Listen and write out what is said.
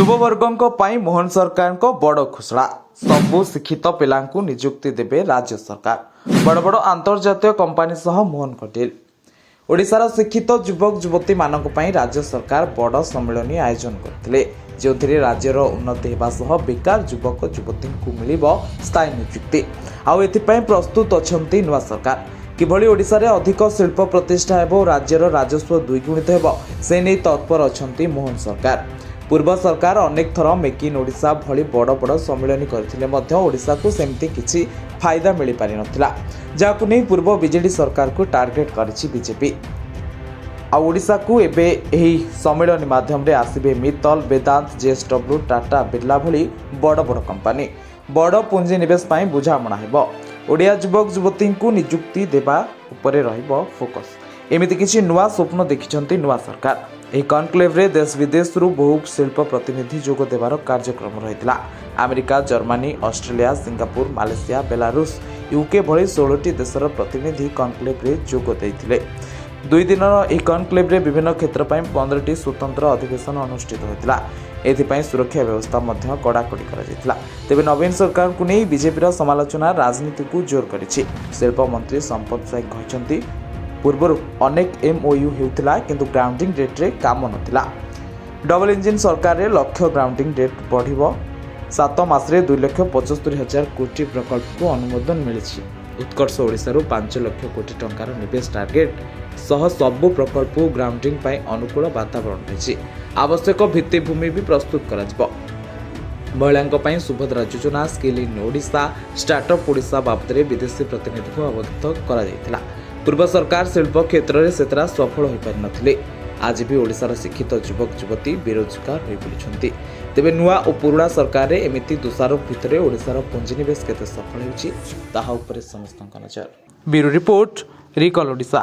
युववर्गों पाई मोहन सरकार को बड़ घोषणा सबु शिक्षित पिलांकु नियुक्ति देबे राज्य सरकार। बड़ बड़ अंतर्जातीय कंपानी सह मोहन कटिल। ओडिशार शिक्षित युवक युवती मानक पई राज्य सरकार बड़ सम्मेलन आयोजन करथिले, जोथिरे राज्यर उन्नति हेबा सह बेकार युवक युवती को मिलिबो स्थायी नियुक्ति। आउ एथिपई प्रस्तुत अछंती नुवा सरकार। किभଳି ओडिशारे अधिक शिल्प प्रतिष्ठा हेबो, राज्यर राजस्व द्विगुणित हेबो, से नै तत्पर अछंती मोहन सरकार। पूर्व सरकार अनेक थर मेक इन ओडिशा भली बड़ बड़ सम्मेलन करथिले मध्य ओडिशा को सेमती किछि फायदा मिली पारि नथिला, जाकु नै पूर्व बीजेडी सरकार को टार्गेट करिछि बीजेपी। आ ओडिशा को एबे एही सम्मेलन माध्यम रे आसीबे मित्तल, वेदांत, जेएसडब्ल्यू, टाटा, बिरला भली बड़ बड़ कंपनी। बड़ पुंजी निवेश पाई बुझामणा हेबो। ओडिया युवक युवती को नियुक्ति देबा उपरे रहिबो फोकस। एमिति किछि नुवा स्वप्न देखिछन्ती नुवा सरकार। ଏହି କନକ୍ଲେଭରେ ଦେଶ ବିଦେଶରୁ ବହୁ ଶିଳ୍ପ ପ୍ରତିନିଧି ଯୋଗ ଦେବାର କାର୍ଯ୍ୟକ୍ରମ ରହିଥିଲା। America, Germany, Australia, Singapore, Malaysia, Belarus, UK ଭଳି 16ଟି ଦେଶର ପ୍ରତିନିଧି କନକ୍ଲେଭରେ ଯୋଗ ଦେଇଥିଲେ। 2 ଦିନର ଏହି କନକ୍ଲେଭରେ ବିଭିନ୍ନ କ୍ଷେତ୍ର ପାଇଁ 15ଟି ସ୍ୱତନ୍ତ୍ର ଅଧିବେଶନ ଅନୁଷ୍ଠିତ ହୋଇଥିଲା। ଏଥିପାଇଁ ସୁରକ୍ଷା ବ୍ୟବସ୍ଥା ମଧ୍ୟ କଡ଼ାକଡ଼ି କରାଯାଇଥିଲା। ତେବେ ନବୀନ ସରକାରଙ୍କୁ ନେଇ ବିଜେପିର ସମାଲୋଚନା ରାଜନୀତିକୁ ଜୋର କରିଛି। ଶିଳ୍ପ ମନ୍ତ୍ରୀ ସମ୍ପଦ ସ୍ୱାଇଁ କହିଛନ୍ତି, पूर्वर अनेक MOU होता किंतु ग्राउंडिंग रेट रे काम नथिला। डबल इंजिन सरकार रे लक्ष्य ग्राउंडिंग रेट बढ़िबो। 7 मास रे 2,75,000 कोटी प्रकल्प को अनुमोदन मिली। उत्कर्ष ओडिशा रु 5 लाख कोटी टंकार निवेश टार्गेट सह सबु प्रकल्प ग्राउंडिंग पाई अनुकूल वातावरण रही। आवश्यक भित्तिभूमि भी प्रस्तुत करा। महिलांक पाई सुभद्रा योजना, skill in Odisha, startup Odisha बाबद विदेशी प्रतिनिधि को अवगत करा। पूर्व सरकार शिल्प क्षेत्र में सेतरा सफल हो पारि नथिले। आज भी ओडिशार शिक्षित युवक युवती बेरोजगार हो बुलुछन्ति। तेबे नुआ और पुराना सरकार रे एमिति दोषारोप भितर ओडिशार पुंजीनिवेश केते सफल होउछि ताहा उपरे समस्तक नजर। Bureau report, recall Odisha.